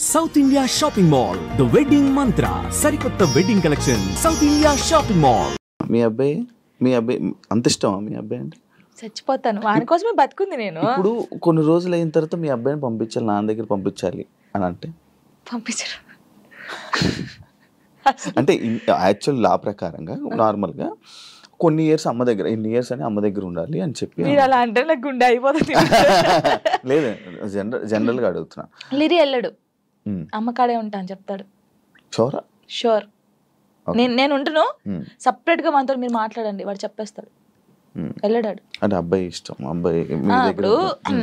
South India shopping mall the wedding Mantra సరికొత్త wedding collection south India shopping mall. మీ అబ్బాయి అంత ఇష్టమా మీ అబ్బాయి అంటే? చచ్చిపోతాను వాని కోసమే బతుకుంది నేను. ఇప్పుడు కొన్ని రోజులు అయిన తర్వాత మీ అబ్బాయిని పంపించాలి, నాన్న దగ్గర పంపించాలి అని అంటే పంపించరు. అంటే యాక్చువల్ లా ప్రకారంగా నార్మల్గా కొన్ని ఇయర్స్ అమ్మ దగ్గర, ఎన్ని ఇయర్స్ అని అమ్మ దగ్గర ఉండాలి అని చెప్పి. మీరు అలా అంటే నాకు గుండె అయిపోతుంది. లేదు, జనరల్గా అడుగుతున్నా. లిరి వెళ్ళడు, అమ్మ కాడే ఉంటా అని చెప్తాడు. షోరా? షూర్. నేను ఉంటును, సపరేట్ గా మనతో మీరు మాట్లాడండి, వాడు చెప్పేస్తాడు. వెళ్ళడాడు. అంటే అబ్బాయి ఇష్టం, అబ్బాయి ఇప్పుడు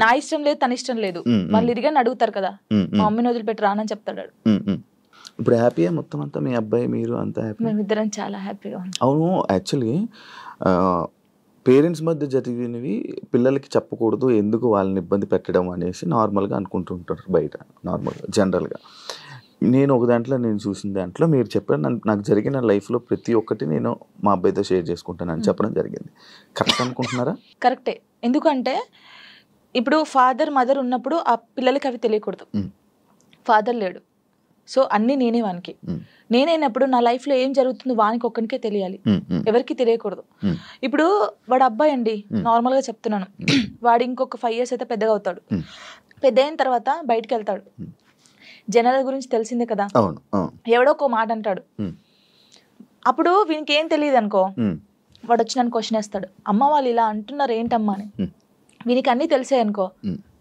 నా ఇష్టం లేదు, తన ఇష్టం లేదు, వాళ్ళు ఇరిగాని అడుగుతారు కదా, మా మమ్మీని వదిలిపెట్టి రానని చెప్తాడు. ఇప్పుడు హ్యాపీయా మొత్తం అంతా? మీ అబ్బాయి మీరు అంతా హ్యాపీ? మేమిద్దరం చాలా హ్యాపీగా ఉన్నాం. అవును, యాక్చువల్లీ పేరెంట్స్ మధ్య జరిగినవి పిల్లలకి చెప్పకూడదు, ఎందుకు వాళ్ళని ఇబ్బంది పెట్టడం అనేసి నార్మల్గా అనుకుంటుంటారు బయట, నార్మల్గా జనరల్గా. నేను ఒక దాంట్లో నేను చూసిన దాంట్లో మీరు చెప్పారు, నాకు జరిగిన లైఫ్లో ప్రతి ఒక్కటి నేను మా అబ్బాయితో షేర్ చేసుకుంటానని చెప్పడం జరిగింది. కరెక్ట్ అనుకుంటున్నారా? కరెక్టే. ఎందుకంటే ఇప్పుడు ఫాదర్ మదర్ ఉన్నప్పుడు ఆ పిల్లలకి అవి తెలియకూడదు. ఫాదర్ లేడు, సో అన్నీ నేనే వానికి. నేనైనప్పుడు నా లైఫ్లో ఏం జరుగుతుందో వానికి ఒక్కనికే తెలియాలి, ఎవరికి తెలియకూడదు. ఇప్పుడు వాడు అబ్బాయి అండి, నార్మల్గా చెప్తున్నాను, వాడు ఇంకొక 5 years అయితే పెద్దగా అవుతాడు. పెద్ద అయిన తర్వాత బయటకు వెళ్తాడు, జనాల గురించి తెలిసిందే కదా, ఎవడో ఒక మాట అంటాడు. అప్పుడు వీనికి ఏం తెలియదు అనుకో, వాడు వచ్చి నన్ను క్వశ్చన్ వేస్తాడు, అమ్మ వాళ్ళు ఇలా అంటున్నారు ఏంటమ్మా అని. వీనికి అన్నీ తెలిసాయి అనుకో,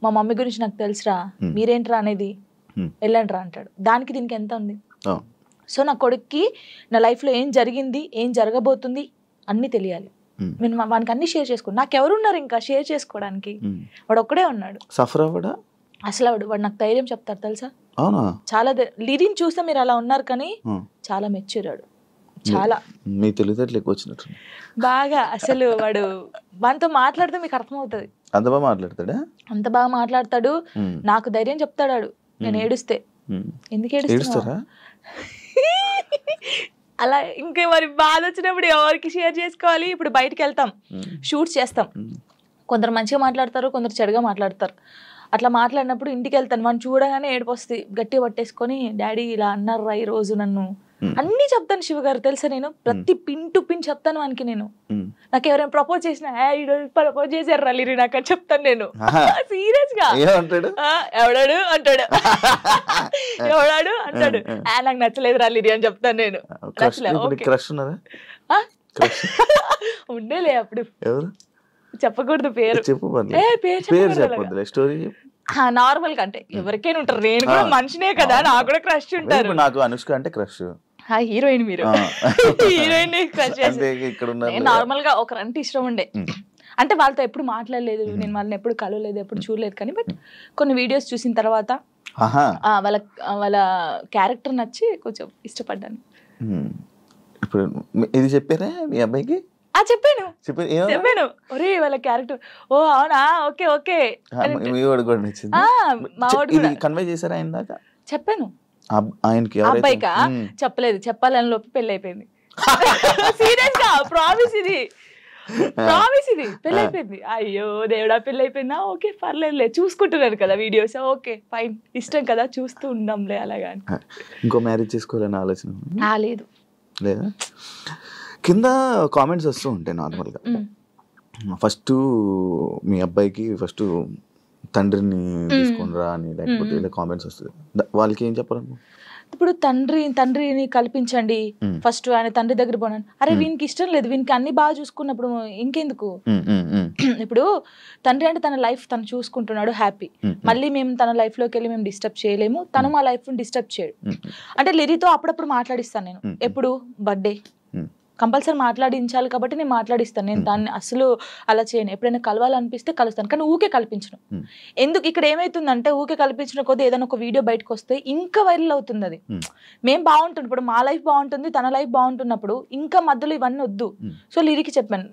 మా మమ్మీ గురించి నాకు తెలుసురా, మీరేంట్రా అనేది, వెళ్ళండిరా అంటాడు. దానికి దీనికి ఎంత ఉంది? సో నా కొడుక్కి నా లైఫ్లో ఏం జరిగింది, ఏం జరగబోతుంది అన్నీ తెలియాలి. నేను వానికి అన్ని షేర్ చేసుకోండి, నాకు ఎవరున్నారు ఇంకా షేర్ చేసుకోవడానికి, వాడు ఒక్కడే ఉన్నాడు. సఫర్ అవ్వడా అసలు వాడు నాకు ధైర్యం చెప్తాడు తెలుసా. అవునా? చాలా లిరిని చూస్తే మీరు అలా ఉన్నారు కానీ చాలా మెచ్యూరాడు, చాలా. మీ తెలివితేటలు ఎక్కువ వచ్చినట్టు బాగా. అసలు వాడు వానితో మాట్లాడితే మీకు అర్థమవుతుంది. అంత బాగా మాట్లాడతాడా? అంత బాగా మాట్లాడతాడు, నాకు ధైర్యం చెప్తాడు. నేను ఏడుస్తే, ఎందుకు ఏడుస్తారా అలా ఇంకా మరి బాధ వచ్చినప్పుడు ఎవరికి షేర్ చేసుకోవాలి. ఇప్పుడు బయటకు వెళ్తాం, షూట్స్ చేస్తాం, కొందరు మంచిగా మాట్లాడతారు, కొందరు చెడుగా మాట్లాడతారు. అట్లా మాట్లాడినప్పుడు ఇంటికి వెళ్తాను, మనం చూడగానే ఏడుపు వస్తుంది, గట్టిగా పట్టేసుకొని డాడీ ఇలా అన్నారా ఈ రోజు నన్ను అన్ని చెప్తాను. శివ గారు తెలుసా, నేను ప్రతి పిన్ టు పిన్ చెప్తాను వానికి. నేను నాకు ఎవరైనా ప్రపోజ్ చేసినా ప్రపోజ్ చేశారు రలీరి నాకు అని చెప్తాను నేను, సీరియస్ గా. ఎవడాడు అంటాడు, ఎవడాడు అంటాడు, నాకు నచ్చలేదు రలీరి అని చెప్తాను నేను. ఉండేలే అప్పుడు, చెప్పకూడదు పేరు, నార్మల్ గా అంటే ఎవరికైనా ఉంటారు, నేను కూడా మనిషినే కదా, నాకు కూడా క్రష్ ఉంటారు. నాకు అనుష్క అంటే క్రష్, హీరోయిన్ మీరు హీరోయిన్ క్రష్ చేసి. నార్మల్ గా ఒకరంటే ఇష్టం ఉండే, అంటే వాళ్ళతో ఎప్పుడు మాట్లాడలేదు, నేను వాళ్ళని ఎప్పుడు కలవలేదు, ఎప్పుడు చూడలేదు. కానీ బట్ కొన్ని వీడియోస్ చూసిన తర్వాత వాళ్ళ క్యారెక్టర్ నచ్చి కొంచెం ఇష్టపడ్డాను. ఇప్పుడు ఇది చెప్పారా మీ అబ్బాయికి? చెప్పాను, ఒరే వాళ్ళ క్యారెక్టర్, ఓ అవునా, ఓకే ఓకే. చెప్పాను ఆయనకి, అబ్బాయికా చెప్పలేదు, చెప్పాలని లోపు పెళ్లి అయిపోయింది. సీరియస్ గా ప్రామిస్, ఇది ప్రామిస్, ఇది పెళ్లి అయిపోయింది. అయ్యో దేవుడా, పెళ్లి అయిపోయిందా, ఓకే పర్లేదులే, చూసుకుంటున్నారు కదా వీడియోస్, ఓకే ఫైన్, ఇష్టం కదా చూస్తూ ఉందాంలే అలాగా. ఇంకో మ్యారేజ్ చేసుకోవాలని ఆలోచన లేదు లేదా? కింద కామెంట్స్ వస్తూ ఉంటాయి నార్మల్గా. ఫస్ట్ మీ అబ్బాయికి ఫస్ట్ తండ్రిని తీసుకునిరా అని, లేకపోతే ఇలా కామెంట్స్ వస్తుంది, వాళ్ళకి ఏం చెప్పాలి? ఇప్పుడు తండ్రిని కల్పించండి, ఫస్ట్ ఆయన తండ్రి దగ్గర పోనండి. అరే వీనికి ఇష్టం లేదు, వీనికి అన్ని బాగా చూసుకున్నప్పుడు ఇంకెందుకు? ఇప్పుడు తండ్రి అంటే తన లైఫ్ తను చూసుకుంటున్నాడు, హ్యాపీ. మళ్ళీ మేము తన లైఫ్ లోకి వెళ్ళి మేము డిస్టర్బ్ చేయలేము, తను మా లైఫ్ డిస్టర్బ్ చేయడు. అంటే లిరితో అప్పుడప్పుడు మాట్లాడిస్తాను నేను, ఎప్పుడు బర్త్డే కంపల్సరీ మాట్లాడించాలి కాబట్టి నేను మాట్లాడిస్తాను. నేను దాన్ని అసలు అలా చేయను, ఎప్పుడైనా కలవాలనిపిస్తే కలుస్తాను, కానీ ఊకే కల్పించను. ఎందుకు ఇక్కడ ఏమైతుందంటే ఊకే కల్పించిన కొద్దీ ఏదైనా ఒక వీడియో బయటకు వస్తే ఇంకా వైరల్ అవుతుంది. అది మేము బాగుంటుంది, ఇప్పుడు మా లైఫ్ బాగుంటుంది, తన లైఫ్ బాగుంటున్నప్పుడు ఇంకా మధ్యలో ఇవన్నీ వద్దు. సో లిరికి చెప్పాను,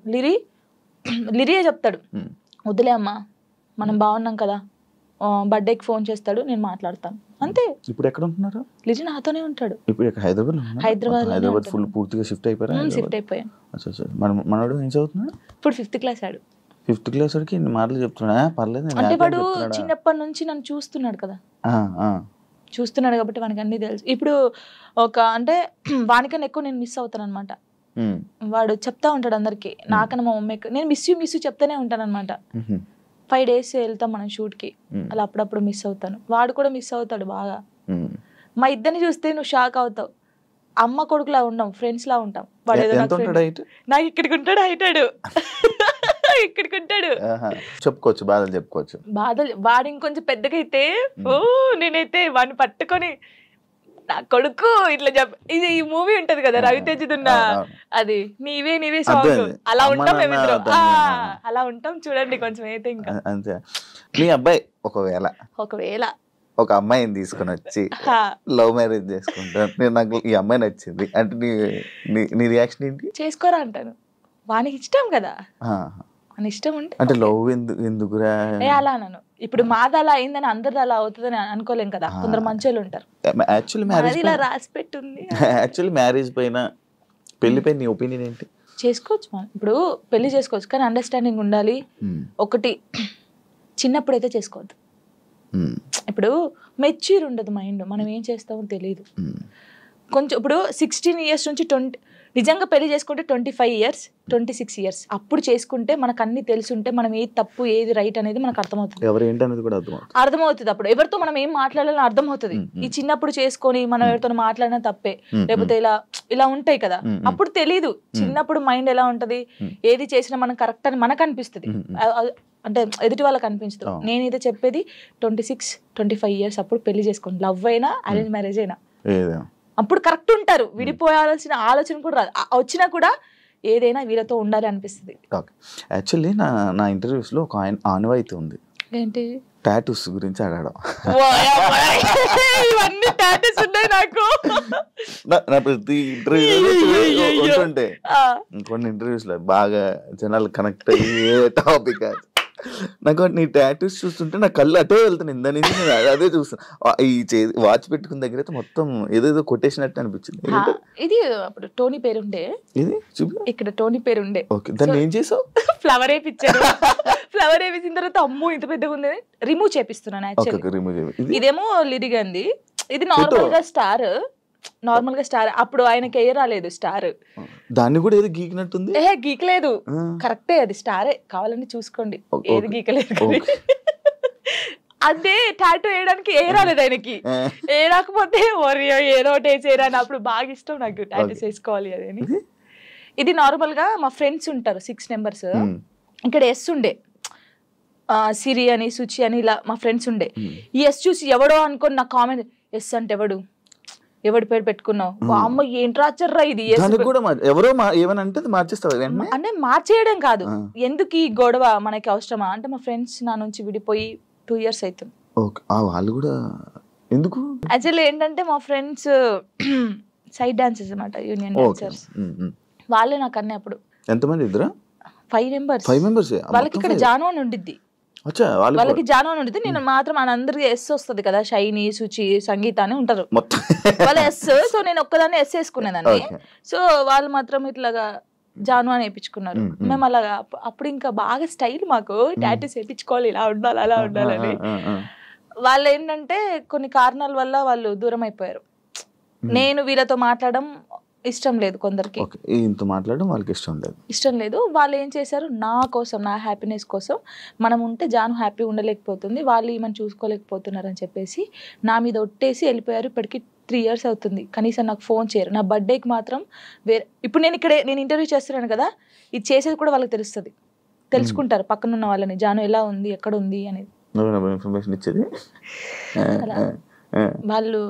లిరియే చెప్తాడు, వద్దులే అమ్మా మనం బాగున్నాం కదా, బర్త్డేకి ఫోన్ చేస్తాడు, నేను మాట్లాడతాను అంతే. ఇప్పుడు ఎక్కడ ఉంటున్నారు? లిజి నాతోనే ఉంటాడు. ఇప్పుడు హైదరాబాద్ ఫుల్ పూర్తిగా షిఫ్ట్ అయిపోయారు? షిఫ్ట్ అయిపోయాను. మనోడు ఏం చదువుతున్నాడు ఇప్పుడు? 5th class ఆడు. 5th class వాడికి ఇన్ని మాటలు చెప్తున్నా? పర్లేదు, అంటే వాడు చిన్నప్పటి నుంచి నన్ను చూస్తున్నాడు కదా, చూస్తున్నాడు కాబట్టి వానికి అన్ని తెలుసు. ఇప్పుడు అంటే వానికన్నా ఎక్కువ నేను మిస్ అవుతాను అనమాట. వాడు చెప్తా ఉంటాడు అందరికి, నాకన్నా మా మమ్మీకి నేను మిస్ యూ చెప్తానే ఉంటాను అనమాట. 5 days వెళ్తాం మనం షూట్కి, అలా అప్పుడప్పుడు మిస్ అవుతాను. వాడు కూడా మిస్ అవుతాడు బాగా. మా ఇద్దరిని చూస్తే నువ్వు షాక్ అవుతావు. అమ్మ కొడుకులా ఉండం, ఫ్రెండ్స్ లా ఉంటాం. వాడు ఏదో నాకు ఇక్కడికి ఉంటాడు, హైటాడు ఇక్కడికి ఉంటాడు. చెప్పుకోవచ్చు, బాధలు చెప్పుకోవచ్చు. వాడు ఇంకొంచెం పెద్దగా అయితే నేనైతే వాడిని పట్టుకొని నా కొడుకు ఇట్లా ఇది ఈ మూవీ ఉంటది కదా రవితేజదున్న, అది నీవే సాంగ్, అలా ఉంటాం మేమిద్దరు. అలా ఉంటాం చూడండి కొంచెం అయితే. ఇంకా అంతే. మీ అబ్బాయి ఒకవేళ ఒక అమ్మాయిని తీసుకొని వచ్చి లవ్ మ్యారేజ్ చేసుకుంటాను, నాకు ఈ అమ్మాయి నచ్చింది అంటే నీ రియాక్షన్ ఏంటి? చేసుకోరా అంటాను. వానికి ఇష్టం కదా, అని ఇష్టం ఉంటే అంటే లవ్ ఎందుకురా అలా అన్నాను. ఇప్పుడు మాది అలా అయిందని అందరిది అలా అవుతుందని అనుకోలేం కదా, కొందరు మంచోళ్ళు ఉంటారు. యాక్చువల్లీ మ్యారేజ్ పైన పెళ్లి పైన నీ ఒపీనియన్ ఏంటి? చేసుకోవచ్చు మనం, ఇప్పుడు పెళ్లి చేసుకోవచ్చు, కానీ అండర్స్టాండింగ్ ఉండాలి. ఒకటి, చిన్నప్పుడైతే చేసుకోవద్దు. ఇప్పుడు మెచ్యూర్ ఉండదు మైండ్, మనం ఏం చేస్తామో తెలియదు. కొంచెం ఇప్పుడు 16 years నుంచి 20, నిజంగా పెళ్లి చేసుకుంటే 25 years 26 years అప్పుడు చేసుకుంటే మనకు అన్ని తెలుసుంటే మనం ఏది తప్పు ఏది రైట్ అనేది మనకు అర్థమవుతుంది. అర్థమవుతుంది. అప్పుడు ఎవరితో మనం ఏం మాట్లాడాలని అర్థమవుతుంది. ఈ చిన్నప్పుడు చేసుకొని మనం ఎవరితో మాట్లాడినా తప్పే, లేకపోతే ఇలా ఉంటాయి కదా, అప్పుడు తెలీదు. చిన్నప్పుడు మైండ్ ఎలా ఉంటది, ఏది చేసినా మనం కరెక్ట్ అని మనకు అనిపిస్తుంది, అంటే ఎదుటి వాళ్ళకి అనిపించదు. నేనైతే చెప్పేది 26-25 years అప్పుడు పెళ్లి చేసుకోండి. లవ్ అయినా అరేంజ్ మ్యారేజ్ అయినా అప్పుడు కరెక్ట్ ఉంటారు. విడిపోయాల్సిన ఆలోచన కూడా రాదు. వచ్చినా కూడా ఏదైనా వీళ్ళతో ఉండాలి అనిపిస్తుంది. యాక్చువల్లీ నా ఇంటర్వ్యూస్ లో ఒక ఆనవాయితీ ఉంది. ఏంటి? టాటూస్ గురించి అడగడం. ఇవన్నీ టాటూస్ ఉన్నాయి నాకు. నా ప్రతి ఇంటర్వ్యూ ఉంటుంటే కొన్ని ఇంటర్వ్యూస్ లో బాగా జనాలు కనెక్ట్ అయ్యే టాపిక్. నాకు నీ టాటూస్ చూస్తుంటే నా కళ్ళు అటే వెళ్తాను. ఇందా నుంచి నేను అదే చూస్తాను. ఈ వాచ్ పెట్టుకున్న దగ్గర అయితే మొత్తం ఏదేదో కొట్టేసినట్టు అనిపించింది. ఇది అప్పుడు టోనీ పేరుండే, ఇది ఇక్కడ టోనీ పేరుండే. ఓకే, దాన్ని ఏం చేసావు? ఫ్లవర్ వేయించారు. ఫ్లవర్ వేయించిన తర్వాత అమ్మో ఇంత పెద్దగా ఉంది, రిమూవ్ చేపిస్తున్నాను. ఇదేమో లిరిగంది, ఇది నార్మల్ గా స్టార్. అప్పుడు ఆయనకి ఏ రాలేదు స్టార్. దాన్ని కూడా ఏది గీకినట్టుంది. గీకలేదు, కరెక్టే, అది స్టారే, కావాలని చూసుకోండి. ఏది గీకలేదు. అదే టాటూ వేయడానికి ఏ రాలేదు ఆయనకి. ఏ రాకపోతే ఏదో ఒకటి వేసేరా అని. అప్పుడు బాగా ఇష్టం నాకు టాటూస్ వేసుకోవాలి అది అని. ఇది నార్మల్ గా మా ఫ్రెండ్స్ ఉంటారు 6 members. ఇక్కడ ఎస్ ఉండే, సిరి అని సుచి అని ఇలా మా ఫ్రెండ్స్ ఉండే. ఈ ఎస్ చూసి ఎవడో అనుకోని నా కామెంట్, ఎస్ అంటే ఎవడి పేరు పెట్టుకున్నావు, అమ్మ ఏంటి రాచర్రా ఇది. ఎవరో ఏమనంటే అంటే మార్చేయడం కాదు, ఎందుకు ఈ గొడవ మనకి అవసరమా అంటే, మా ఫ్రెండ్స్ నా నుంచి విడిపోయి 2 years అవుతుంది. వాళ్ళు కూడా ఎందుకు? యాక్చువల్లీ ఏంటంటే మా ఫ్రెండ్స్ సైడ్ డాన్సర్స్ అన్నమాట, యూనియన్ డాన్సర్స్. వాళ్ళే నాకు అన్నీ. అప్పుడు ఎంతమంది? 5 members. వాళ్ళకి ఇక్కడ జాను అని ఉండిద్ది, వాళ్ళకి జాను అని ఉండిద్ది. నేను మాత్రం అందరికి ఎస్ వస్తుంది కదా, షైని, సుచి, సంగీత అని ఉంటారు వాళ్ళ ఎస్. సో నేను ఒక్కదాన్ని ఎస్ వేసుకునేదాన్ని. సో వాళ్ళు మాత్రం ఇట్లాగా జాను అని వేయించుకున్నారు. మేము అలాగా అప్పుడు ఇంకా బాగా స్టైల్, మాకు టాటూస్ వేయించుకోవాలి, ఇలా ఉండాలి అలా ఉండాలని. వాళ్ళు ఏంటంటే కొన్ని కారణాల వల్ల వాళ్ళు దూరం అయిపోయారు. నేను వీళ్ళతో మాట్లాడడం ఇష్టం లేదు కొందరికి, మాట్లాడడం వాళ్ళకి ఇష్టం లేదు. వాళ్ళు ఏం చేశారు, నా కోసం, నా హ్యాపీనెస్ కోసం, మనం ఉంటే జాను హ్యాపీ ఉండలేకపోతుంది, వాళ్ళు ఈమెను చూసుకోలేకపోతున్నారు అని చెప్పేసి నా మీద ఒట్టేసి వెళ్ళిపోయారు. ఇప్పటికి 3 years అవుతుంది, కనీసం నాకు ఫోన్ చేయరు. నా బర్త్డేకి మాత్రం ఇప్పుడు నేను ఇంటర్వ్యూ చేస్తున్నాను కదా, ఇది చేసేది కూడా వాళ్ళకి తెలుసుకుంటారు పక్కన ఉన్న వాళ్ళని, జాను ఎలా ఉంది, ఎక్కడ ఉంది అనేది వాళ్ళు.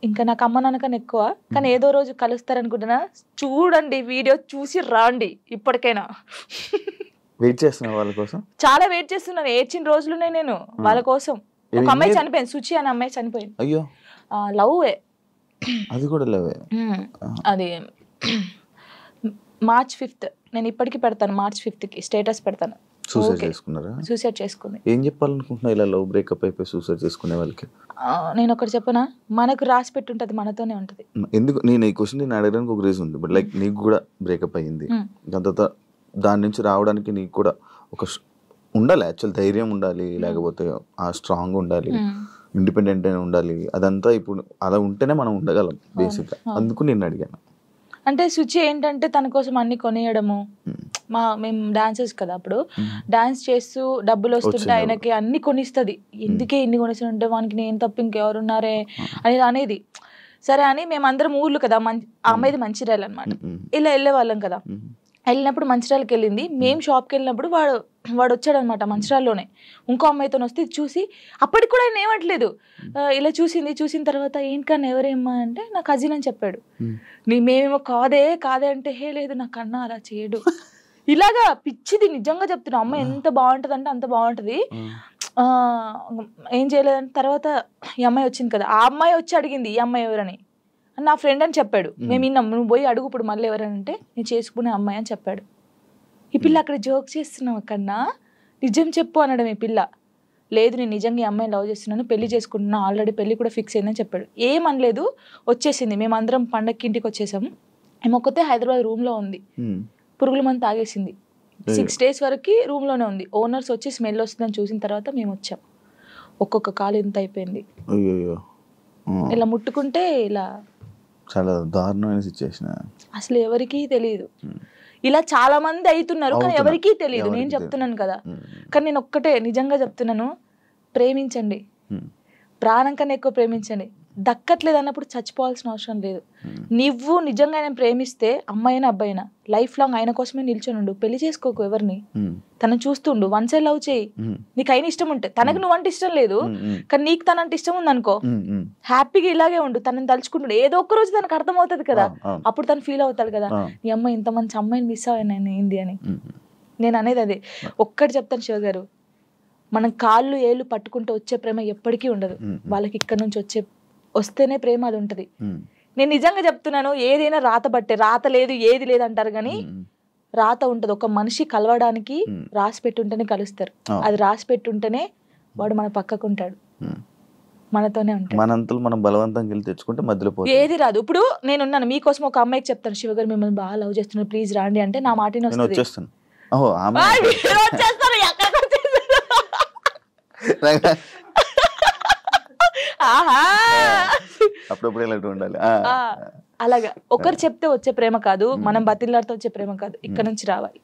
ఇంకా నాకు అమ్మ నాన్నకన్నా ఎక్కువ, కానీ ఏదో రోజు కలుస్తారనుకుంటున్నా. చూడండి, వీడియో చూసి రాండి. ఇప్పటికైనా వెయిట్ చేస్తున్నా వాళ్ళ కోసం, చాలా వెయిట్ చేస్తున్నాను. ఏడ్చిన రోజులునే నేను వాళ్ళ కోసం. ఒక అమ్మాయి చనిపోయింది, సుచి అనే అమ్మాయి చనిపోయింది. అయ్యో, లవ్. అది కూడా లవ్. అది March 5th. నేను ఇప్పటికీ పెడతాను, March 5th స్టేటస్ పెడతాను. సూసైడ్ చేసుకుంది. ఏం చెప్పాలనుకుంటున్నా ఇలా లవ్ బ్రేకప్ అయిపోయి సూసైడ్ చేసుకునే వాళ్ళకి? నేను ఒకటి చెప్పనా, మనకు రాసి పెట్టుంటది, మనతోనే ఉంటది. ఎందుకు నేను ఈ క్వశ్చన్ నేను అడగడానికి ఒక రీజన్ ఉంది. బట్ లైక్ నీకు కూడా బ్రేకప్ అయ్యింది, దాని తర్వాత దాని నుంచి రావడానికి నీకు కూడా ఒక ఉండాలి, యాక్చువల్ ధైర్యం ఉండాలి, లేకపోతే ఆ స్ట్రాంగ్ ఉండాలి. ఇండిపెండెంట్ అయినా ఉండాలి, అదంతా ఇప్పుడు అలా ఉంటేనే మనం ఉండగలం బేసిక్గా. అందుకు నేను అడిగాను. అంటే శుచి ఏంటంటే తన కోసం అన్ని కొనియడము, మేము డాన్సర్స్ కదా అప్పుడు, డాన్స్ చేస్తూ డబ్బులు వస్తుంటే ఆయనకి అన్ని కొనిస్తుంది. ఎందుకే ఇన్ని కొనిస్తుంటే వానికి నేను తప్ప ఇంకెవరున్నారే అనేది. సరే అని మేమందరం ఊర్లు కదా, ఆ అమ్మాయిది మంచిర్యాల అనమాట, ఇలా వెళ్ళే వాళ్ళం కదా. వెళ్ళినప్పుడు మంచిర్యాలకి వెళ్ళింది, మేము షాప్కి వెళ్ళినప్పుడు వాడు వచ్చాడనమాట మంచిర్యాలలోనే ఇంకో అమ్మాయితో వస్తే చూసి, అప్పటికి కూడా ఆయన ఏమట్లేదు, ఇలా చూసిన తర్వాత ఏంటన్నా ఎవరేమ్మా అంటే నా కజిన్ అని చెప్పాడు. మేమేమో కాదే అంటే హే లేదు నా కన్నా అలా చేయడు, ఇలాగా పిచ్చిది నిజంగా చెప్తున్నా. అమ్మాయి ఎంత బాగుంటుంది అంటే అంత బాగుంటుంది. ఏం చేయలేదని తర్వాత ఈ అమ్మాయి వచ్చింది కదా, ఆ అమ్మాయి వచ్చి అడిగింది ఈ అమ్మాయి ఎవరని, నా ఫ్రెండ్ అని చెప్పాడు. మేము విన్నాం, నువ్వు పోయి అడుగు ఇప్పుడు మళ్ళీ ఎవరంటే నేను చేసుకునే అమ్మాయి అని చెప్పాడు. ఈ పిల్ల అక్కడ జోక్ చేస్తున్నావు కన్నా, నిజం చెప్పు అనడం. ఈ పిల్ల లేదు నేను నిజంగా ఈ అమ్మాయిని లవ్ చేస్తున్నాను, పెళ్లి చేసుకుంటున్నా, ఆల్రెడీ పెళ్లి కూడా ఫిక్స్ అయిందని చెప్పాడు. ఏమనలేదు, వచ్చేసింది. మేమందరం పండగకి ఇంటికి వచ్చేసాము. ఏమొక్కతే హైదరాబాద్ రూమ్లో ఉంది, పురుగుల మందు తాగేసింది. 6 days వరకు రూమ్లోనే ఉంది. ఓనర్స్ వచ్చి స్మెల్ వస్తుందని చూసిన తర్వాత మేము వచ్చాం. ఒక్కొక్క కాలు ఇంత అయిపోయింది, ఇలా ముట్టుకుంటే ఇలా. చాలా దారుణమైన సిచ్యువేషన్. అసలు ఎవరికీ తెలియదు. ఇలా చాలా మంది అవుతున్నారు కానీ ఎవరికీ తెలియదు. నేను చెప్తున్నాను కదా, కానీ నేను ఒక్కటే నిజంగా చెప్తున్నాను, ప్రేమించండి, ప్రాణం కన్నా ఎక్కువ ప్రేమించండి. దక్కట్లేదు అన్నప్పుడు చచ్చిపోవాల్సిన అవసరం లేదు. నువ్వు నిజంగా ఆయన ప్రేమిస్తే అమ్మాయినా అబ్బాయినా లైఫ్ లాంగ్ ఆయన కోసమే నిల్చొని ఉండు. పెళ్లి చేసుకోకు ఎవరిని, తనను చూస్తుండు, వన్ సైడ్ లవ్ చేయి. నీకు అయిన ఇష్టం ఉంటే, తనకు నువ్వంటే ఇష్టం లేదు కానీ నీకు తనంటే ఇష్టం ఉంది అనుకో, హ్యాపీగా ఇలాగే ఉండు. తనని తలుచుకుంటుండు, ఏదో ఒక్క రోజు తనకు అర్థం అవుతుంది కదా, అప్పుడు తను ఫీల్ అవుతాడు కదా, నీ అమ్మాయి ఇంత మంచి అమ్మాయిని మిస్ అయ్యాను ఏంది అని. నేను అనేది అదే. ఒక్కటి చెప్తాను శివ గారు, మనం కాళ్ళు ఏళ్ళు పట్టుకుంటే వచ్చే ప్రేమ ఎప్పటికీ ఉండదు. వాళ్ళకి ఇక్కడ నుంచి వస్తేనే ప్రేమ అది ఉంటది. నేను నిజంగా చెప్తున్నాను, ఏదైనా రాత బట్టే, రాత లేదు ఏది లేదు అంటారు కానీ రాత ఉంటది. ఒక మనిషి కలవడానికి రాసి పెట్టుంటేనే కలుస్తారు. అది రాసి పెట్టుంటేనే వాడు మన పక్కకు ఉంటాడు, మనతోనే ఉంటాడు. మనంతలు మనం బలవంతంగా వెళ్ళి తెచ్చుకుంటే మధ్యలో ఏది రాదు. ఇప్పుడు నేనున్నాను, మీకోసం ఒక అమ్మాయికి చెప్తాను, శివగారు మిమ్మల్ని బాగా లవ్ చేస్తున్నారు ప్లీజ్ రాండి అంటే నా మాటనే వస్తుంది. అలాగా ఒకరు చెప్తే వచ్చే ప్రేమ కాదు, మనం బతిలాడితో వచ్చే ప్రేమ కాదు, ఇక్కడ నుంచి రావాలి.